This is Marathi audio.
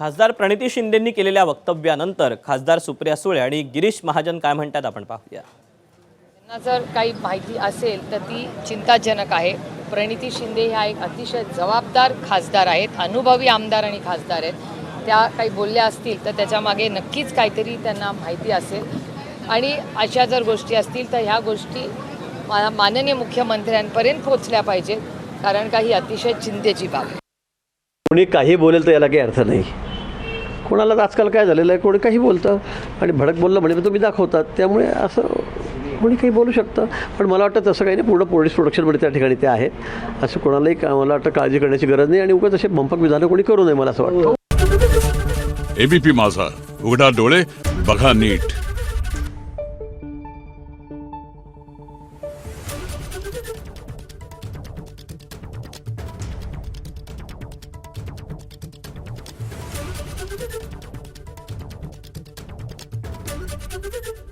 खासदार प्रणिती शिंदेंनी केलेल्या वक्तव्यानंतर खासदार सुप्रिया सुळे आणि गिरीश महाजन काय म्हणतात आपण पाहूया। त्यांना जर काही माहिती असेल तर ती चिंताजनक आहे। प्रणिती शिंदे ह्या एक अतिशय जबाबदार खासदार आहेत, अनुभवी आमदार आणि खासदार आहेत। त्या काही बोलल्या असतील तर त्याच्यामागे नक्कीच काहीतरी त्यांना माहिती असेल आणि अशा जर गोष्टी असतील तर ह्या गोष्टी माननीय मुख्यमंत्र्यांपर्यंत पोहोचल्या पाहिजेत, कारण का ही अतिशय चिंतेची बाब आहे। कोणी काही बोलेल तर याला काही अर्थ नाही। कोणाला आजकाल काय झालेलं आहे, कोणी काही बोलतं आणि भडक बोललं म्हणजे तुम्ही दाखवतात, त्यामुळे असं कोणी काही बोलू शकतं। पण मला वाटतं तसं काही नाही, पूर्ण पोलीस प्रोटेक्शनमध्ये त्या ठिकाणी ते आहेत। असं कोणालाही मला वाटतं काळजी करण्याची गरज नाही आणि उगाच असे भंपक विधानं कोणी करू नये, मला असं वाटतं। एबीपी माझा, उघडा डोळे बघा नीट। Thank you.